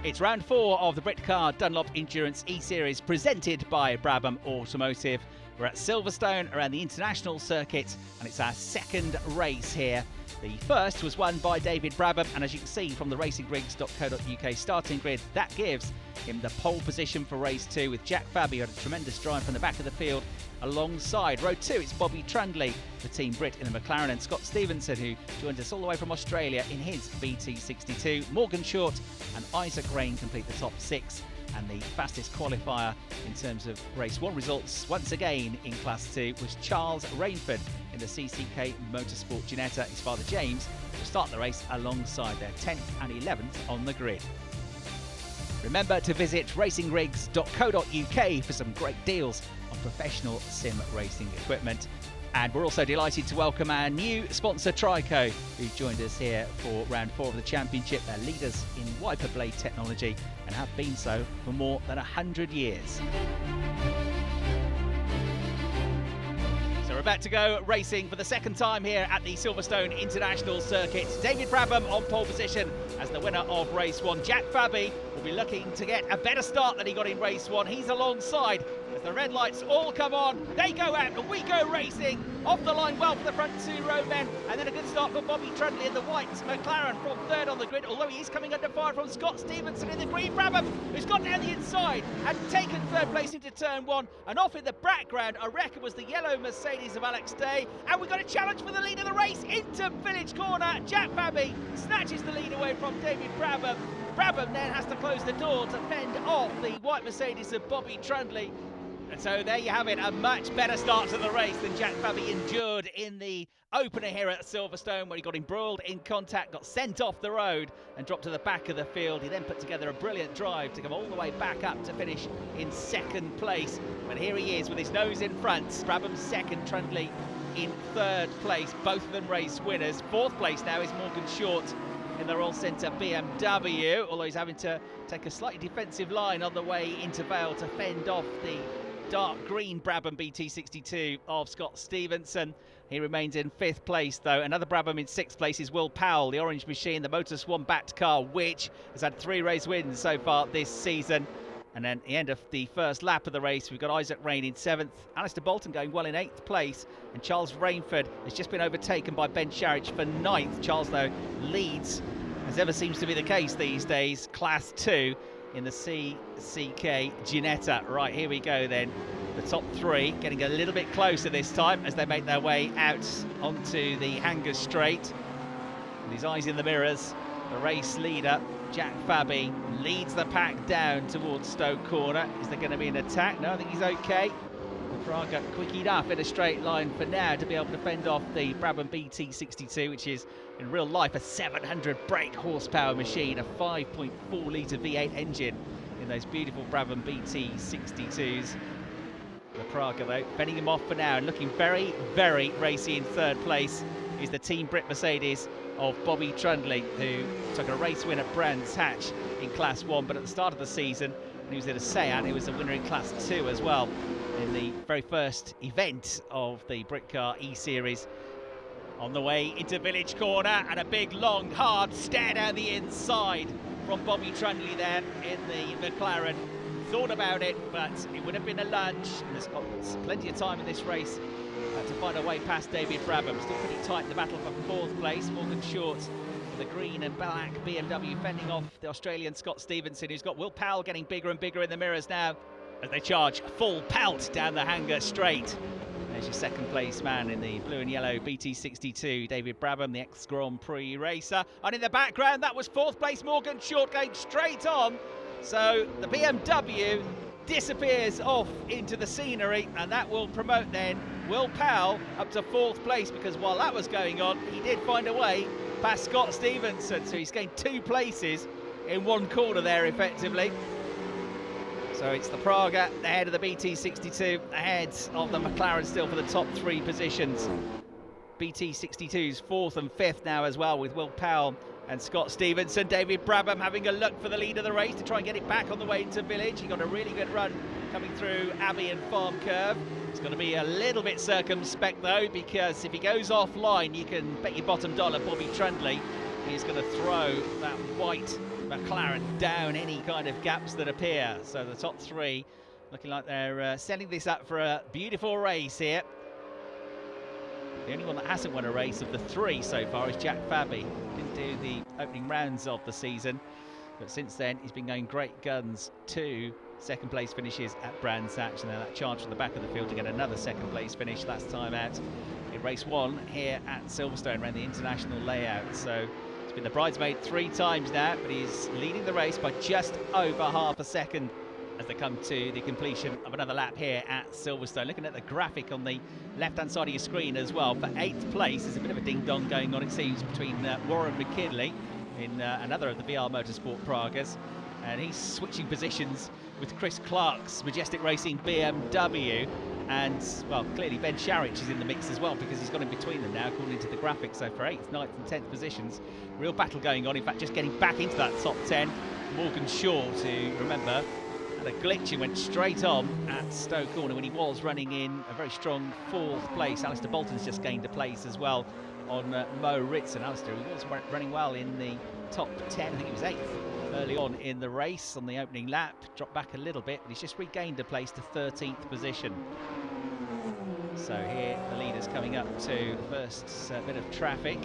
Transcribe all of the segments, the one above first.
It's round 4 of the Britcar Dunlop Endurance E-Series presented by Brabham Automotive. We're at Silverstone around the international circuit and it's our second race here. The first was won by David Brabham, and as you can see from the racingrigs.co.uk starting grid, that gives him the pole position for race 2 with Jack Fabi had a tremendous drive from the back of the field alongside. Row 2, it's Bobby Trundley for Team Brit in the McLaren, and Scott Stevenson, who joined us all the way from Australia in his BT62. Morgan Short and Isaac Rain complete the top 6. And the fastest qualifier in terms of race 1 results, once again in Class 2, was Charles Rainford in the CCK Motorsport Ginetta. His father James will start the race alongside their 10th and 11th on the grid. Remember to visit racingrigs.co.uk for some great deals on professional sim racing equipment. And we're also delighted to welcome our new sponsor, Trico, who joined us here for round 4 of the championship. They're leaders in wiper blade technology and have been so for more than 100 years. So we're about to go racing for the second time here at the Silverstone International circuit. David Brabham on pole position as the winner of race 1. Jack Fabi will be looking to get a better start than he got in race 1. He's alongside as the red lights all come on. They go out and we go racing. Off the line well for the front 2 row men, and then a good start for Bobby Trundley in the white McLaren from 3rd on the grid, although he is coming under fire from Scott Stevenson in the green. Brabham, who's got down the inside and taken 3rd place into turn 1, and off in the background I reckon was the yellow Mercedes of Alex Day, and we've got a challenge for the lead of the race into Village Corner. Jack Fabi snatches the lead away from David Brabham. Brabham then has to close the door to fend off the white Mercedes of Bobby Trundley. And so there you have it, a much better start to the race than Jack Fabi endured in the opener here at Silverstone, where he got embroiled in contact, got sent off the road and dropped to the back of the field. He then put together a brilliant drive to come all the way back up to finish in 2nd place. But here he is with his nose in front. Brabham's 2nd, Trundley in 3rd place, both of them race winners. 4th place now is Morgan Short in the Royal Centre BMW, although he's having to take a slightly defensive line on the way into Vale to fend off the dark green Brabham BT62 of Scott Stevenson. He remains in 5th place though. Another Brabham in 6th place is Will Powell, the orange machine, the Motor Swan backed car, which has had 3 race wins so far this season. And then at the end of the first lap of the race, we've got Isaac Rain in 7th, Alistair Bolton going well in 8th place, and Charles Rainford has just been overtaken by Ben Sharich for 9th. Charles though leads, as ever seems to be the case these days, Class 2 in the CCK Ginetta. Right, here we go then. The top 3 getting a little bit closer this time as they make their way out onto the Hangar Straight. With his eyes in the mirrors, the race leader, Jack Fabi, leads the pack down towards Stoke Corner. Is there going to be an attack? No, I think he's okay. Praga quick enough in a straight line for now to be able to fend off the Brabham BT62, which is in real life a 700 brake horsepower machine, a 5.4 litre V8 engine in those beautiful Brabham BT62s. The Praga though fending him off for now and looking very, very racy in 3rd place is the Team Brit Mercedes of Bobby Trundley, who took a race win at Brands Hatch in Class 1, but at the start of the season when he was at a Seat, he was the winner in Class 2 as well in the very first event of the Britcar E-Series. On the way into Village Corner, and a big, long, hard stare down the inside from Bobby Trundley there in the McLaren. Thought about it, but it would have been a lunge, and there's got plenty of time in this race to find a way past David Brabham. Still pretty tight in the battle for 4th place. Morgan Short with the green and black BMW fending off the Australian Scott Stevenson, who's got Will Powell getting bigger and bigger in the mirrors now as they charge full pelt down the Hangar Straight. There's your 2nd place man in the blue and yellow BT62, David Brabham, the ex-Grand Prix racer. And in the background, that was 4th place Morgan Short going straight on. So the BMW disappears off into the scenery, and that will promote then Will Powell up to 4th place, because while that was going on, he did find a way past Scott Stevenson. So he's gained 2 places in 1 corner there effectively. So it's the Praga ahead of the BT62, ahead of the McLaren still for the top 3 positions. BT62's 4th and 5th now as well, with Will Powell and Scott Stevenson. David Brabham having a look for the lead of the race to try and get it back on the way into Village. He got a really good run coming through Abbey and Farm Curve. It's going to be a little bit circumspect though, because if he goes offline, you can bet your bottom dollar Bobby Trundley He's going to throw that white McLaren down any kind of gaps that appear. So the top three looking like they're setting this up for a beautiful race here. The only one that hasn't won a race of the three so far is Jack Fabi. Didn't do the opening rounds of the season, but since then he's been going great guns. 2 second place finishes at Brands Hatch, and then that charge from the back of the field to get another second place finish last time out in race 1 here at Silverstone around the international layout. So it's been the bridesmaid 3 times now, but he's leading the race by just over half a second as they come to the completion of another lap here at Silverstone. Looking at the graphic on the left-hand side of your screen as well, for 8th place, there's a bit of a ding-dong going on, it seems, between Warren McKinley in another of the VR Motorsport Pragas, and he's switching positions with Chris Clark's Majestic Racing BMW, and, well, clearly Ben Sharich is in the mix as well, because he's got in between them now, according to the graphics. So for 8th, 9th and 10th positions, real battle going on. In fact, just getting back into that top 10, Morgan Shaw, to remember, a glitch and went straight on at Stowe Corner when he was running in a very strong 4th place. Alistair Bolton's just gained a place as well on Mo Ritson. Alistair, he was running well in the top 10, I think he was 8th early on in the race on the opening lap, dropped back a little bit, but he's just regained a place to 13th position. So here the leaders coming up to the first bit of traffic.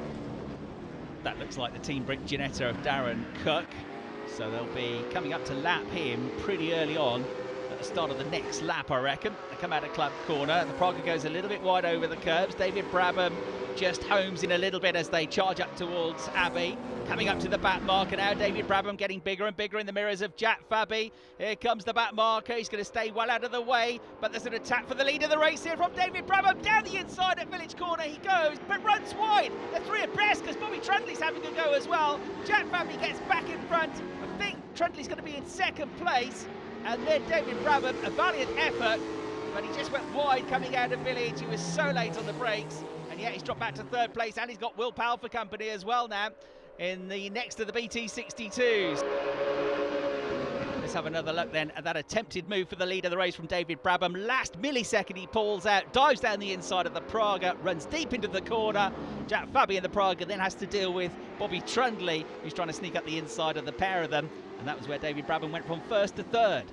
That looks like the Team Brick Ginetta of Darren Cook. So they'll be coming up to lap him pretty early on at the start of the next lap, I reckon. They come out of Club Corner. The Praga goes a little bit wide over the curbs. David Brabham just homes in a little bit as they charge up towards Abbey. Coming up to the back marker now. David Brabham getting bigger and bigger in the mirrors of Jack Fabi. Here comes the back marker. He's going to stay well out of the way, but there's an attack for the lead of the race here from David Brabham. Down the inside at Village Corner he goes, but runs wide. They're 3 abreast because Bobby Trundley's having a go as well. Jack Fabi gets back in front. I think Trundley's going to be in 2nd place, and then David Brabham, a valiant effort, but he just went wide coming out of Village. He was so late on the brakes, and yet he's dropped back to 3rd place, and he's got Will Powell for company as well now in the next of the BT62s. Let's have another look then at that attempted move for the lead of the race from David Brabham. Last millisecond he pulls out, dives down the inside of the Praga, runs deep into the corner. Jack Fabi in the Praga then has to deal with Bobby Trundley, who's trying to sneak up the inside of the pair of them, and that was where David Brabham went from 1st to 3rd.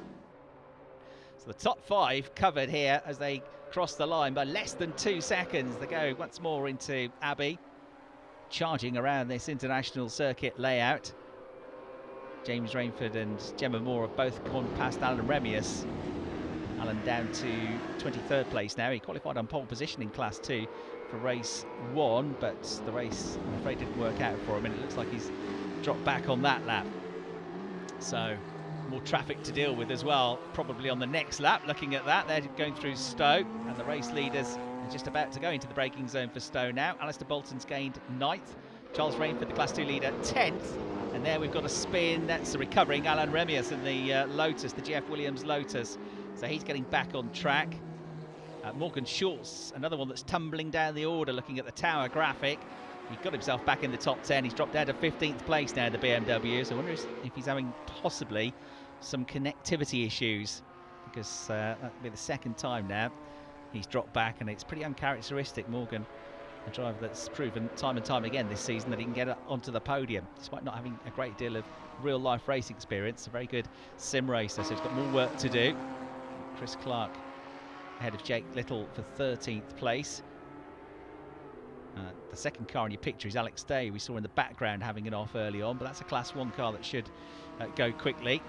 So the top 5 covered here as they cross the line by less than 2 seconds. They go once more into Abbey, charging around this international circuit layout. James Rainford and Gemma Moore have both gone past Alan Remius. Alan down to 23rd place now. He qualified on pole position in Class 2 for race 1, but the race, I'm afraid, didn't work out for him, and it looks like he's dropped back on that lap. So more traffic to deal with as well, probably on the next lap. Looking at that, they're going through Stowe, and the race leaders are just about to go into the braking zone for Stowe now. Alistair Bolton's gained 9th. Charles Rainford, the Class 2 leader, 10th. And there we've got a spin. That's a recovering Alan Remius in the Lotus, the GF Williams Lotus. So he's getting back on track. Morgan Schultz, another one that's tumbling down the order, looking at the tower graphic. He got himself back in the top 10. He's dropped down to 15th place now, the BMW. So I wonder if he's having possibly some connectivity issues, because that'll be the 2nd time now he's dropped back, and it's pretty uncharacteristic. Morgan, a driver that's proven time and time again this season that he can get onto the podium, despite not having a great deal of real-life race experience. A very good sim racer, so he's got more work to do. Chris Clark ahead of Jake Little for 13th place. The 2nd car in your picture is Alex Day, we saw in the background having an off early on, but that's a Class 1 car that should go quickly.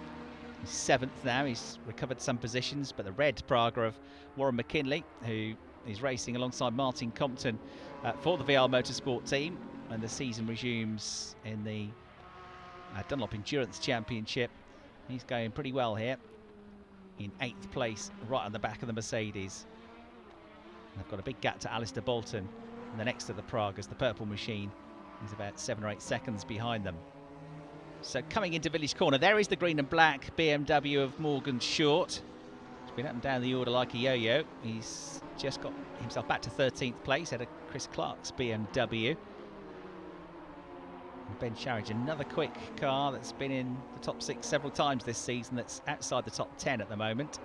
He's 7th now. He's recovered some positions, but the red Praga of Warren McKinley, who is racing alongside Martin Compton for the VR Motorsport team, and the season resumes in the Dunlop Endurance Championship. He's going pretty well here in 8th place, right on the back of the Mercedes. And they've got a big gap to Alistair Bolton, and the next of the Pragas, the purple machine, is about 7 or 8 seconds behind them. So coming into Village Corner, there is the green and black BMW of Morgan Short. He's been up and down the order like a yo-yo. He's just got himself back to 13th place out of Chris Clark's BMW. And Ben Sharridge, another quick car that's been in the top 6 several times this season, that's outside the top 10 at the moment.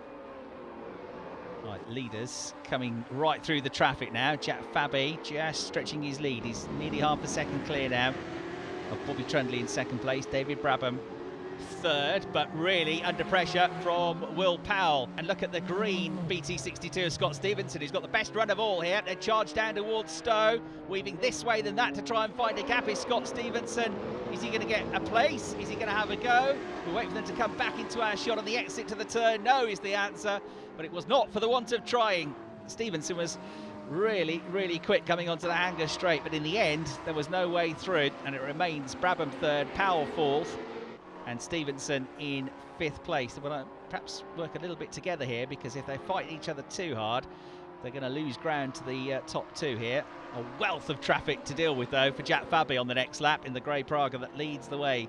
Right, leaders coming right through the traffic now. Jack Fabi just stretching his lead. He's nearly half a second clear now of Bobby Trundley in second place, David Brabham third, but really under pressure from Will Powell. And look at the green BT62 of Scott Stevenson, who's got the best run of all here. They charge down towards Stowe, weaving this way then that to try and find a gap. Is Scott Stevenson, is he going to get a place? Is he going to have a go? We'll wait for them to come back into our shot on the exit to the turn. No is the answer, but it was not for the want of trying. Stevenson was really quick coming onto the hanger straight, but in the end there was no way through, and it remains Brabham third, Powell fourth, and Stevenson in fifth place. They will perhaps work a little bit together here, because if they fight each other too hard, they're going to lose ground to the top two here. A wealth of traffic to deal with though for Jack Fabi on the next lap in the grey Praga that leads the way.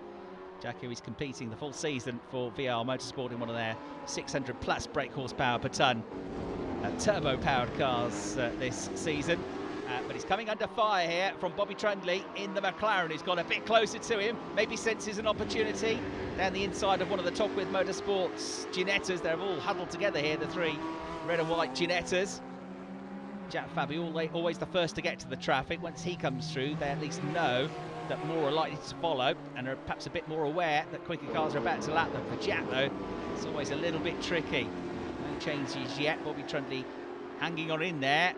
Jack, who is competing the full season for VR Motorsport in one of their 600 plus brake horsepower per tonne turbo powered cars this season. But he's coming under fire here from Bobby Trundley in the McLaren, who's got a bit closer to him, maybe senses an opportunity down the inside of one of the Top With Motorsports Ginettas. They're all huddled together here, the three red and white Ginettas. Jack Fabi always the first to get to the traffic. Once he comes through, they at least know that more are likely to follow and are perhaps a bit more aware that quicker cars are about to lap them. For Jack though, it's always a little bit tricky. No changes yet. Bobby Trundley hanging on in there.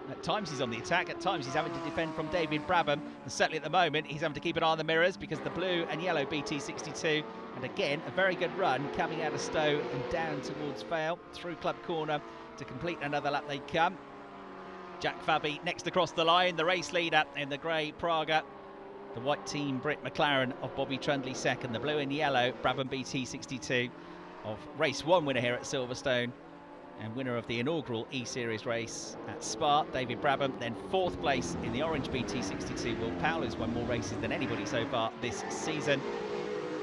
At times he's on the attack, at times he's having to defend from David Brabham, and certainly at the moment he's having to keep an eye on the mirrors, because the blue and yellow BT62, and again a very good run coming out of Stowe and down towards Vale, through Club Corner to complete another lap they come. Jack Fabi next across the line, the race leader in the grey Praga, the white team Brit McLaren of Bobby Trundley second, the blue and yellow Brabham BT62 of race one winner here at Silverstone and winner of the inaugural E-Series race at Spa, David Brabham. Then fourth place in the orange BT62, Will Powell, who's won more races than anybody so far this season.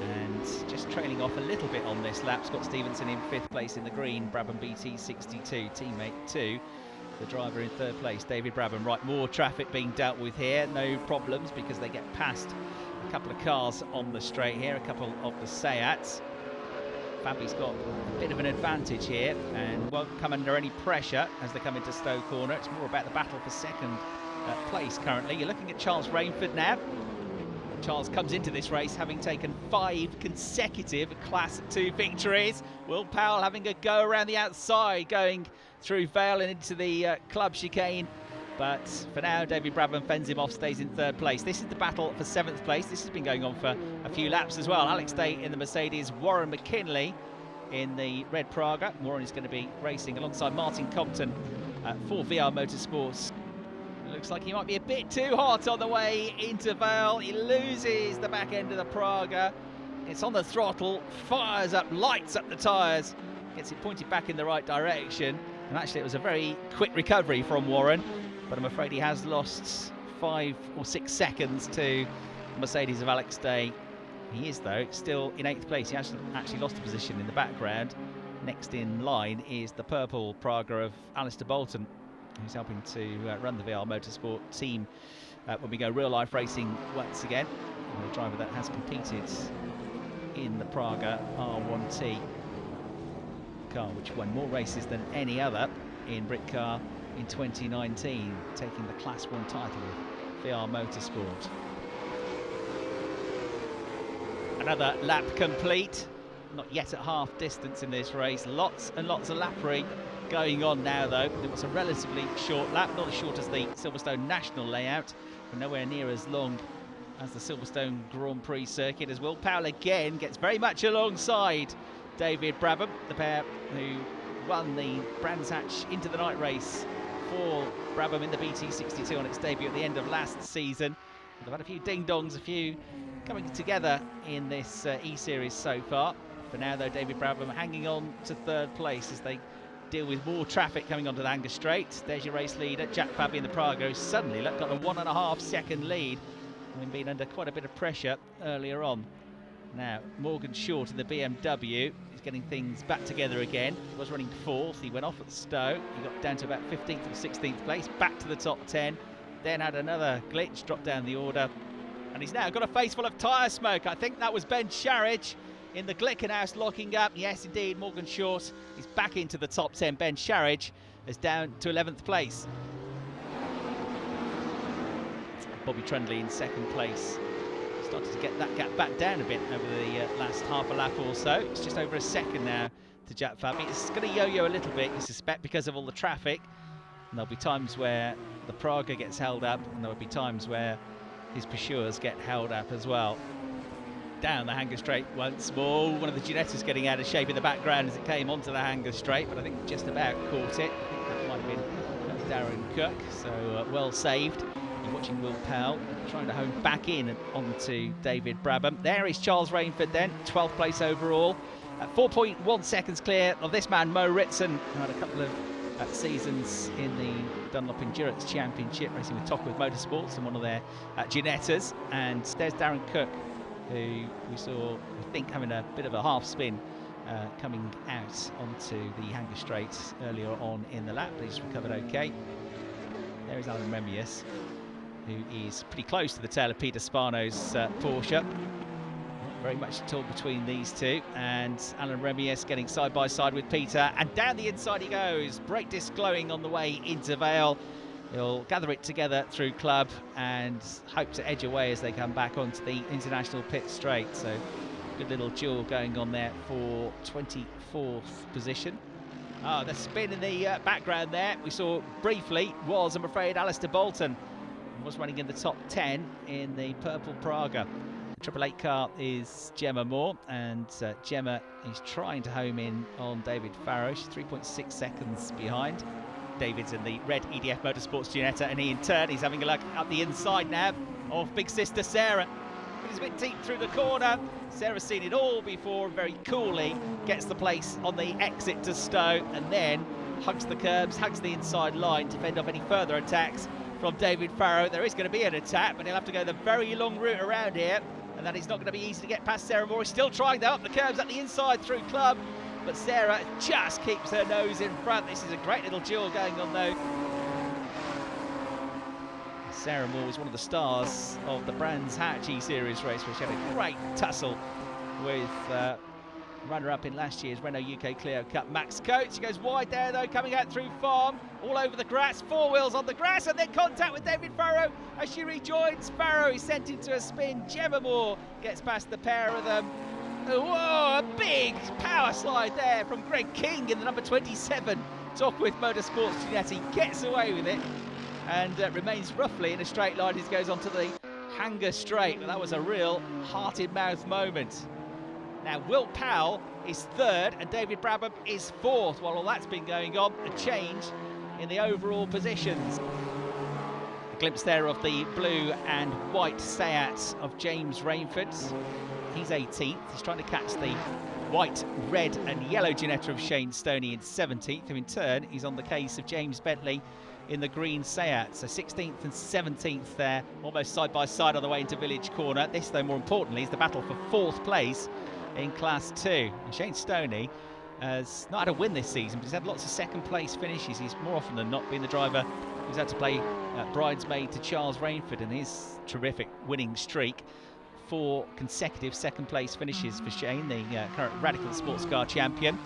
And just trailing off a little bit on this lap, Scott Stevenson in fifth place in the green Brabham BT62, teammate two, the driver in third place, David Brabham. Right, more traffic being dealt with here, no problems, because they get past a couple of cars on the straight here, a couple of the Seats. Fabi's got a bit of an advantage here and won't come under any pressure as they come into Stowe Corner. It's more about the battle for second place currently. You're looking at Charles Rainford now. Charles comes into this race having taken 5 consecutive Class 2 victories. Will Powell having a go around the outside, going through Vale and into the club chicane. But for now, David Brabham fends him off, stays in third place. This is the battle for 7th place. This has been going on for a few laps as well. Alex Day in the Mercedes, Warren McKinley in the red Praga. Warren is going to be racing alongside Martin Compton for VR Motorsports. It looks like he might be a bit too hot on the way into Vale. He loses the back end of the Praga. It's on the throttle, fires up, lights up the tyres, gets it pointed back in the right direction. And actually it was a very quick recovery from Warren, but I'm afraid he has lost 5 or 6 seconds to the Mercedes of Alex Day. He is though still in 8th place. He actually lost a position in the background. Next in line is the purple Praga of Alistair Bolton, who's helping to run the VR Motorsport team when we go real life racing once again. And a driver that has competed in the Praga R1T car, which won more races than any other in Britcar in 2019, taking the Class 1 title with VR Motorsport. Another lap complete, not yet at half distance in this race. Lots and lots of lappery going on now though. It was a relatively short lap, not as short as the Silverstone National layout, but nowhere near as long as the Silverstone Grand Prix circuit, as Will Powell again gets very much alongside David Brabham, the pair who won the Brands Hatch Into the Night race for Brabham in the BT62 on its debut at the end of last season. They've had a few ding-dongs, a few coming together in this E-Series so far. For now though, David Brabham hanging on to third place as they deal with more traffic coming onto the Hanger Straight. There's your race leader, Jack Fabi in the Praga, who's suddenly got a 1.5 second lead, having been under quite a bit of pressure earlier on. Now, Morgan Short in the BMW is getting things back together again. He was running 4th, he went off at Stowe, he got down to about 15th or 16th place, back to the top 10, then had another glitch, dropped down the order, and he's now got a face full of tyre smoke. I think that was Ben Sharridge in the Glickenhaus locking up. Yes, indeed, Morgan Short is back into the top 10. Ben Sharridge is down to 11th place. Bobby Trundley in second place, started to get that gap back down a bit over the last half a lap or so. It's just over a second now to Jack Fabi. It's going to yo-yo a little bit, you suspect, because of all the traffic. And there'll be times where the Praga gets held up, and there'll be times where his Peugeots get held up as well. Down the Hanger Straight once more. One of the Ginettas getting out of shape in the background as it came onto the Hanger Straight, but I think just about caught it. I think that might have been Darren Cook, so well saved. You're watching Will Powell trying to home back in onto David Brabham. There is Charles Rainford then, 12th place overall. 4.1 seconds clear of this man, Mo Ritson, who had a couple of seasons in the Dunlop Endurance Championship, racing with Top with Motorsports and one of their Ginettas. And there's Darren Cook, who we saw, I think, having a bit of a half spin coming out onto the Hanger Straight earlier on in the lap, but he's recovered okay. There is Alan Remius, who is pretty close to the tail of Peter Spano's Porsche. Not very much at all between these two, and Alan Remius getting side by side with Peter, and down the inside he goes. Brake disc glowing on the way into Vale. He'll gather it together through club and hope to edge away as they come back onto the international pit straight. So good little duel going on there for 24th position. The spin in the background there we saw briefly was, I'm afraid, Alistair Bolton. Was running in the top 10 in the purple Praga. The Triple 8 car is Gemma Moore, and Gemma is trying to home in on David Farrow. She's 3.6 seconds behind. David's in the red EDF Motorsports Ginetta, and he in turn he's having a look up the inside now of big sister Sarah. He's a bit deep through the corner. Sarah's seen it all before and very coolly gets the place on the exit to Stowe, and then hugs the curbs, hugs the inside line to fend off any further attacks from David Farrow. There is going to be an attack, but he'll have to go the very long route around here, and that is not going to be easy to get past Sarah Moore. He's still trying to up the curbs at the inside through club, but Sarah just keeps her nose in front. This is a great little duel going on though. Sarah Moore was one of the stars of the Brands Hatch Series race, where she had a great tussle with runner-up in last year's Renault UK Clio Cup, Max Coates. She goes wide there though, coming out through Farm, all over the grass, four wheels on the grass, and then contact with David Farrow as she rejoins. Farrow is sent into a spin. Gemma Moore gets past the pair of them. Whoa, a big power slide there from Greg King in the number 27 Top with Motorsports Ginetta. Gets away with it and remains roughly in a straight line as he goes onto the Hanger Straight. But that was a real heart-in-mouth moment. Now, Will Powell is third and David Brabham is fourth. While all that's been going on, a change in the overall positions. A glimpse there of the blue and white Seat of James Rainford. He's 18th. He's trying to catch the white, red and yellow Ginetta of Shane Stoney in 17th. And in turn, he's on the case of James Bentley in the green Seat. So 16th and 17th there, almost side by side on the way into Village Corner. This, though, more importantly, is the battle for fourth place in Class 2. And Shane Stoney has not had a win this season, but he's had lots of second place finishes. He's more often than not been the driver who's had to play bridesmaid to Charles Rainford in his terrific winning streak. 4 consecutive second place finishes for Shane, the current Radical Sports Car champion.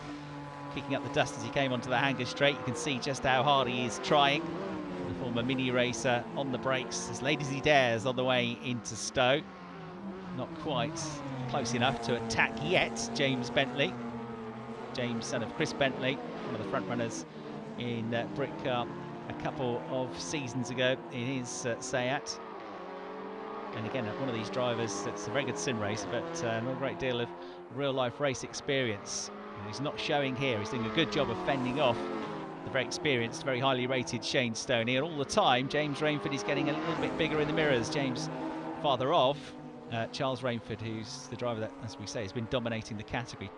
Kicking up the dust as he came onto the Hanger Straight. You can see just how hard he is trying. The former mini racer on the brakes, as late as he dares on the way into Stowe. Not quite close enough to attack yet, James Bentley. James, son of Chris Bentley, one of the front runners in Britcar a couple of seasons ago in his Seat. And again, one of these drivers that's a very good sim racer, but not a great deal of real-life race experience. And he's not showing here. He's doing a good job of fending off the very experienced, very highly rated Shane Stoney. And all the time, James Rainford is getting a little bit bigger in the mirrors. James, father of Charles Rainford, who's the driver that, as we say, has been dominating the category.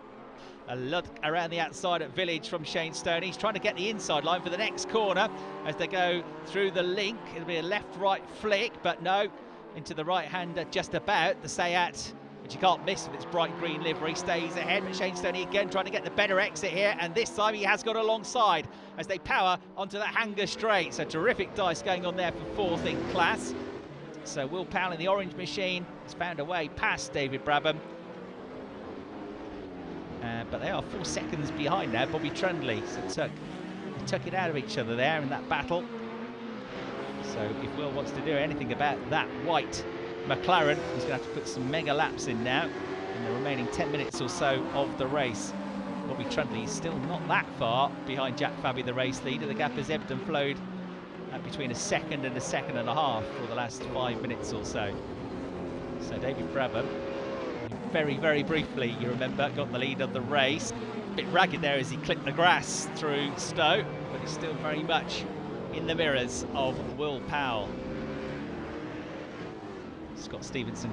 A look around the outside at Village from Shane Stoney. He's trying to get the inside line for the next corner as they go through the link. It'll be a left-right flick, but no, into the right-hander just about. The Seat, which you can't miss with its bright green livery, stays ahead, but Shane Stoney again trying to get the better exit here, and this time he has got alongside as they power onto the Hanger Straight. So terrific dice going on there for fourth in class. So Will Powell in the orange machine has found a way past David Brabham. But they are 4 seconds behind now, Bobby Trundley. So they took it out of each other there in that battle. So if Will wants to do anything about that white McLaren. He's going to have to put some mega laps in now in the remaining 10 minutes or so of the race. Bobby Trundley is still not that far behind Jack Fabi, the race leader. The gap has ebbed and flowed between a second and a second and a half for the last 5 minutes or so. So David Brabham, very, very briefly, you remember, got the lead of the race. A bit ragged there as he clipped the grass through Stowe, but he's still very much in the mirrors of Will Powell. Scott Stevenson,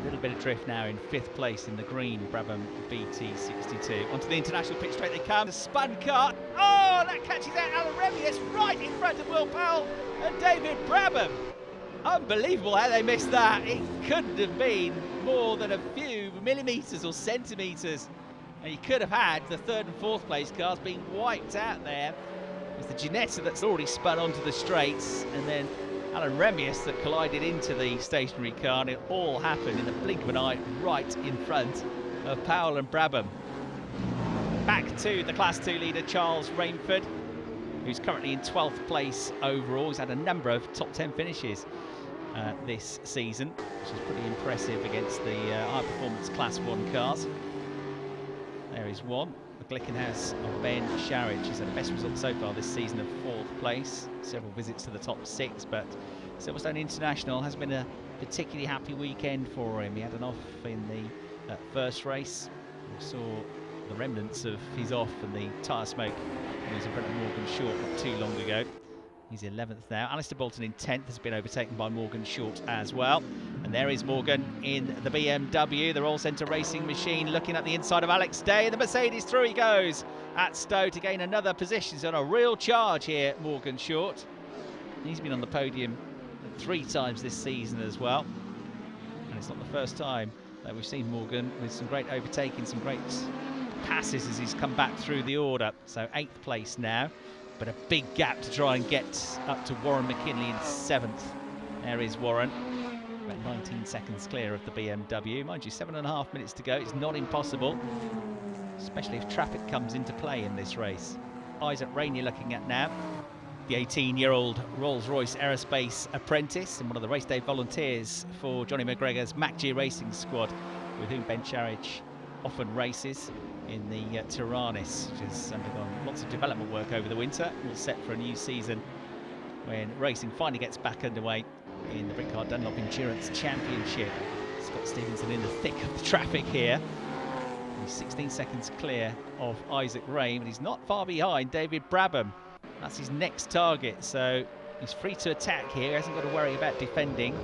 a little bit of drift now in 5th place in the green Brabham BT62. Onto the international pitch straight they come. The spun car. Oh, that catches out Alan Remius right in front of Will Powell and David Brabham. Unbelievable how they missed that. It couldn't have been more than a few millimetres or centimetres. And you could have had the 3rd and 4th place cars being wiped out there. It's the Ginetta that's already spun onto the straights, and then Alan Remius that collided into the stationary car, and it all happened in the blink of an eye right in front of Powell and Brabham. Back to the Class 2 leader, Charles Rainford, who's currently in 12th place overall. He's had a number of top 10 finishes this season, which is pretty impressive against the high-performance Class 1 cars. There is one. The Glickenhaus of Ben Sharridge. He's had the best result so far this season of 4th place. Several visits to the top 6, but Silverstone International has been a particularly happy weekend for him. He had an off in the first race. We saw the remnants of his off and the tyre smoke when he was in front of Morgan Short not too long ago. He's 11th now. Alistair Bolton in 10th has been overtaken by Morgan Short as well. And there is Morgan in the BMW, the Roll Centre Racing machine, looking at the inside of Alex Day. The Mercedes, through he goes at Stowe to gain another position. He's on a real charge here, Morgan Short. He's been on the podium 3 times this season as well. And it's not the first time that we've seen Morgan with some great overtaking, some great passes as he's come back through the order. So 8th place now, but a big gap to try and get up to Warren McKinley in 7th. There is Warren, about 19 seconds clear of the BMW. Mind you, 7.5 minutes to go. It's not impossible, especially if traffic comes into play in this race. Isaac Rain you're looking at now, the 18-year-old Rolls-Royce Aerospace apprentice and one of the race day volunteers for Johnny McGregor's MacG Racing squad, with whom Ben Sharridge often races in the Tyrrhanis, which has undergone lots of development work over the winter. All set for a new season when racing finally gets back underway in the Britcar Dunlop Endurance Championship. Scott Stevenson in the thick of the traffic here. He's 16 seconds clear of Isaac Rain, but he's not far behind David Brabham. That's his next target, so he's free to attack here. He hasn't got to worry about defending.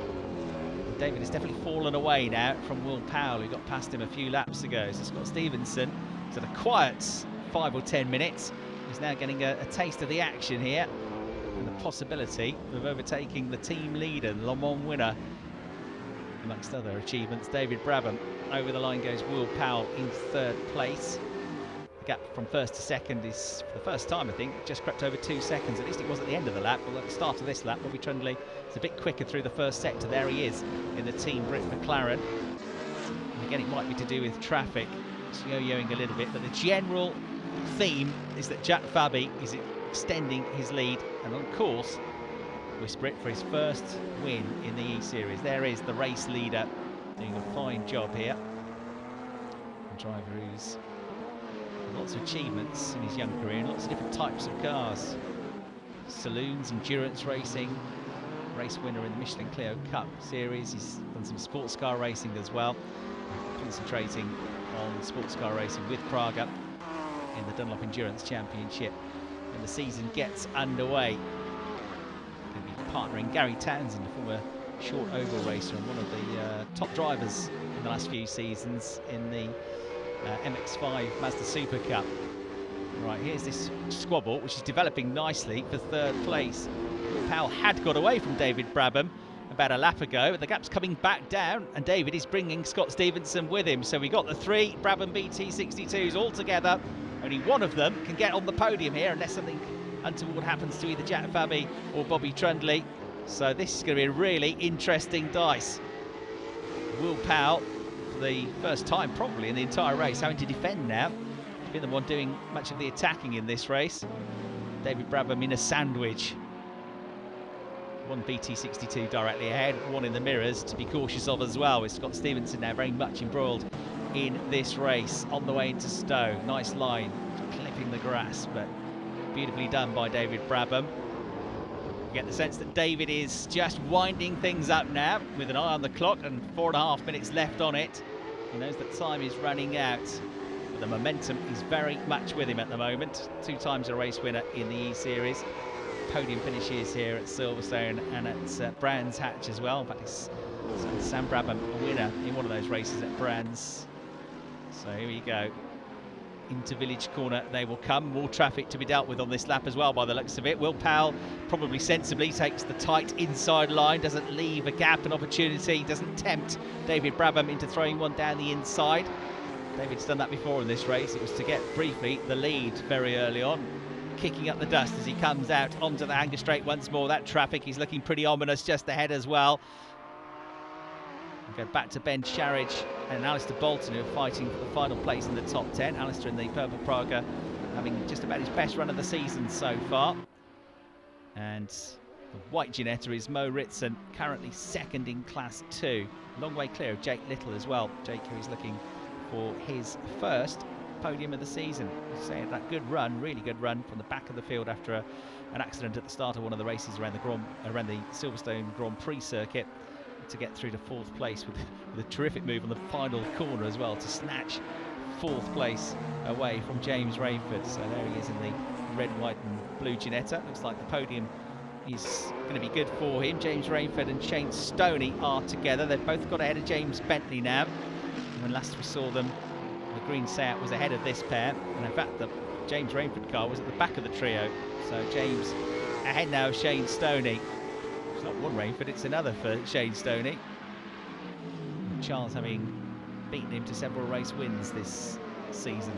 David has definitely fallen away now from Will Powell, who got past him a few laps ago. So Scott Stevenson has had a quiet 5 or 10 minutes. He's now getting a taste of the action here, and the possibility of overtaking the team leader, the Le Mans winner, amongst other achievements, David Brabham. Over the line goes Will Powell in 3rd place. The gap from 1st to 2nd is, for the first time I think, just crept over 2 seconds. At least it was at the end of the lap, but at the start of this lap, Bobby Trundley is a bit quicker through the first sector. There he is in the Team Brit McLaren. And again, it might be to do with traffic. It's yo-yoing a little bit, but the general theme is that Jack Fabi is extending his lead and on course whisper it for his first win in the E-Series. There is the race leader doing a fine job here. A driver who's lots of achievements in his young career in lots of different types of cars. Saloons, endurance racing, race winner in the Michelin Clio Cup series. He's done some sports car racing as well, concentrating on sports car racing with Praga in the Dunlop Endurance Championship. And the season gets underway. Going to be partnering Gary Townsend, a former short oval racer and one of the top drivers in the last few seasons in the MX-5 Mazda Super Cup. Right, here's this squabble, which is developing nicely for 3rd place. Will Powell had got away from David Brabham about a lap ago, but the gap's coming back down, and David is bringing Scott Stevenson with him. So we got the 3 Brabham BT62s all together. Only one of them can get on the podium here, unless something untoward happens to either Jack Fabi or Bobby Trundley. So this is going to be a really interesting dice. Will Powell, for the first time probably in the entire race, having to defend now. He's been the one doing much of the attacking in this race. David Brabham in a sandwich. One BT62 directly ahead, one in the mirrors to be cautious of as well, with Scott Stevenson now very much embroiled in this race on the way into Stowe. Nice line, clipping the grass, but beautifully done by David Brabham. You get the sense that David is just winding things up now with an eye on the clock and 4.5 minutes left on it. He knows that time is running out, but the momentum is very much with him at the moment. 2 times a race winner in the E-Series. Podium finishes here at Silverstone and at Brands Hatch as well. In fact, it's Sam Brabham, a winner in one of those races at Brands. So here we go. Into Village Corner they will come. More traffic to be dealt with on this lap as well by the looks of it. Will Powell probably sensibly takes the tight inside line, doesn't leave a gap, an opportunity, doesn't tempt David Brabham into throwing one down the inside. David's done that before in this race. It was to get briefly the lead very early on. Kicking up the dust as he comes out onto the Hanger Straight once more. That traffic is looking pretty ominous just ahead as well. We'll go back to Ben Sharridge and Alistair Bolton, who are fighting for the final place in the top 10. Alistair in the purple Praga having just about his best run of the season so far. And the white Ginetta is Mo Ritson, currently second in Class 2. Long way clear of Jake Little as well. Jake, who is looking for his first podium of the season. Saying that good run, really good run from the back of the field after an accident at the start of one of the races around the Silverstone Grand Prix circuit, to get through to 4th place with a terrific move on the final corner as well to snatch 4th place away from James Rainford. So there he is in the red, white and blue Ginetta. Looks like the podium is going to be good for him. James Rainford and Shane Stoney are together. They've both got ahead of James Bentley now. When last we saw them, the green Seat was ahead of this pair, and in fact the James Rainford car was at the back of the trio. So James ahead now of Shane Stoney. It's not one Rainford, it's another for Shane Stoney. And Charles having beaten him to several race wins this season.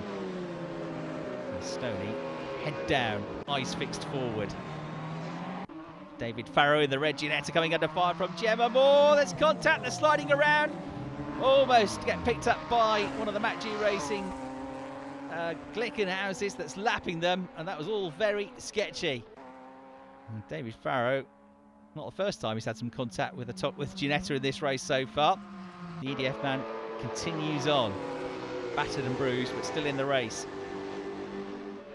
And Stoney head down, eyes fixed forward. David Farrow in the red Ginetta coming under fire from Gemma Moore. There's contact, they're sliding around. Almost get picked up by one of the Mac G Racing Glickenhouses that's lapping them, and that was all very sketchy. And David Farrow, not the first time he's had some contact with the top with Ginetta in this race so far. The EDF man continues on, battered and bruised, but still in the race.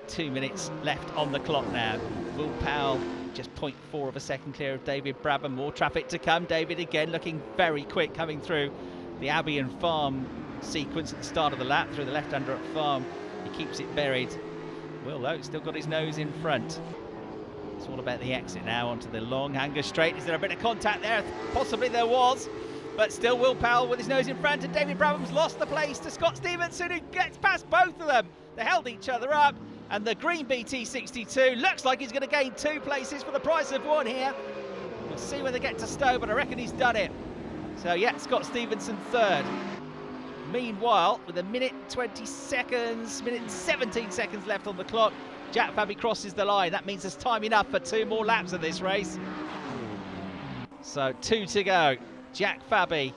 2 minutes left on the clock now. Will Powell just 0.4 of a second clear of David Brabham. More traffic to come. David again looking very quick coming through the Abbey and Farm sequence at the start of the lap through the left-hander at Farm. He keeps it buried. Will, though, still got his nose in front. It's all about the exit now onto the long Hanger Straight. Is there a bit of contact there? Possibly there was, but still Will Powell with his nose in front, and David Brabham's lost the place to Scott Stevenson, who gets past both of them. They held each other up, and the green BT62 looks like he's going to gain 2 places for the price of 1 here. We'll see when they get to Stowe, but I reckon he's done it. So yeah, Scott Stevenson 3rd. Meanwhile, with a minute 20 seconds, minute and 17 seconds left on the clock, Jack Fabi crosses the line. That means there's time enough for 2 more laps of this race. So 2 to go. Jack Fabi,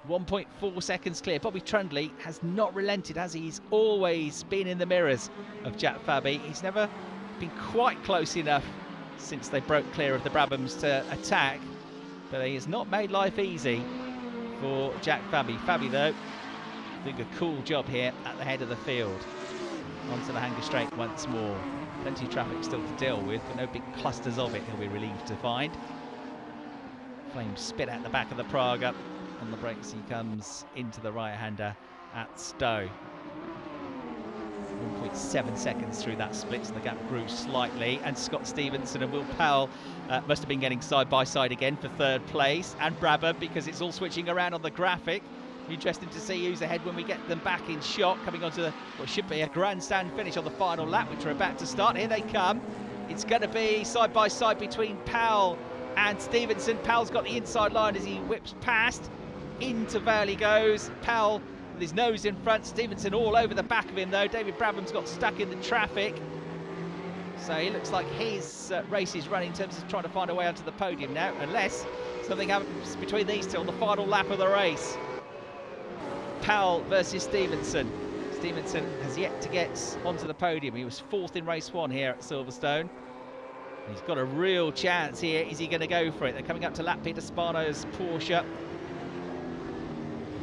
1.4 seconds clear. Bobby Trundley has not relented, has he? He's always been in the mirrors of Jack Fabi. He's never been quite close enough since they broke clear of the Brabhams to attack. But he has not made life easy for Jack Fabi. Fabi, though, doing a cool job here at the head of the field. Onto the Hanger Straight once more. Plenty of traffic still to deal with, but no big clusters of it, he'll be relieved to find. Flames spit out the back of the Praga. On the brakes he comes into the right-hander at Stowe. 1.7 seconds through that split, so the gap grew slightly, and Scott Stevenson and Will Powell must have been getting side by side again for 3rd place, and Brabham, because it's all switching around on the graphic. Interesting to see who's ahead when we get them back in shot, coming onto what should be a grandstand finish on the final lap, which are about to start. Here they come. It's going to be side by side between Powell and Stevenson. Powell's got the inside line as he whips past. Into Vale he goes. Powell with his nose in front. Stevenson all over the back of him, though. David Brabham's got stuck in the traffic. So he looks like his race is running in terms of trying to find a way onto the podium now, unless something happens between these two on the final lap of the race. Powell versus Stevenson. Stevenson has yet to get onto the podium. He was 4th in race 1 here at Silverstone. He's got a real chance here. Is he going to go for it? They're coming up to lap Peter Spano's Porsche.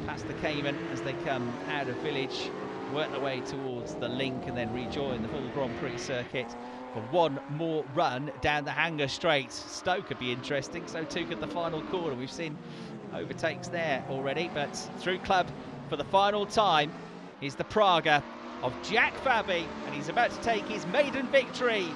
Past the Cayman as they come out of village, work their way towards the link and then rejoin the full Grand Prix circuit for one more run down the Hanger Straight. Stoke could be interesting, so too could the final corner. We've seen overtakes there already, but through club for the final time is the Praga of Jack Fabi, and he's about to take his maiden victory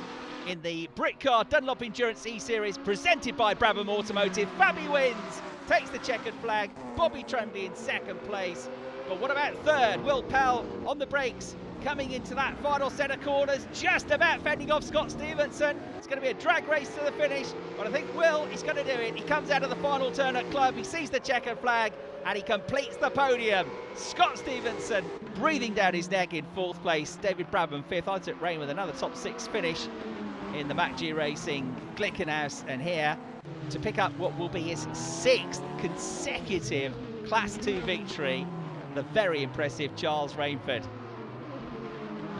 in the Britcar Dunlop Endurance E-Series presented by Brabham Automotive. Fabi wins, takes the checkered flag. Bobby Tremblay in second place. But what about third? Will Pell on the brakes, coming into that final set of corners, just about fending off Scott Stevenson. It's going to be a drag race to the finish, but I think Will is going to do it. He comes out of the final turn at club, he sees the checkered flag, and he completes the podium. Scott Stevenson breathing down his neck in fourth place. David Brabham fifth. I took Rain with another top six finish in the MacG Racing Glickenhaus, and here to pick up what will be his sixth consecutive Class 2 victory, the very impressive Charles Rainford.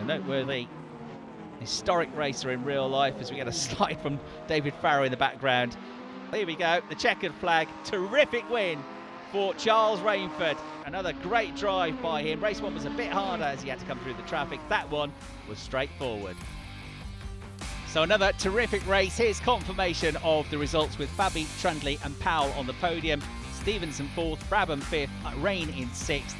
A noteworthy historic racer in real life as we get a slide from David Farrow in the background. Here we go, the checkered flag, terrific win for Charles Rainford. Another great drive by him. Race one was a bit harder as he had to come through the traffic. That one was straightforward. So another terrific race. Here's confirmation of the results with Fabi, Trundley and Powell on the podium. Stevenson fourth, Brabham fifth, Rain in sixth.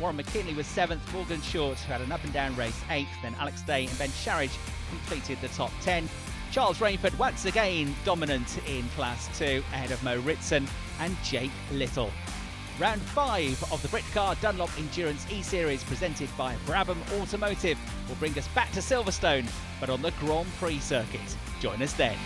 Warren McKinley was seventh, Morgan Short, who had an up-and-down race, eighth. Then Alex Day and Ben Sharridge completed the top 10. Charles Rainford once again dominant in Class 2, ahead of Mo Ritson and Jake Little. Round 5 of the Britcar Dunlop Endurance E-Series presented by Brabham Automotive will bring us back to Silverstone, but on the Grand Prix circuit. Join us then.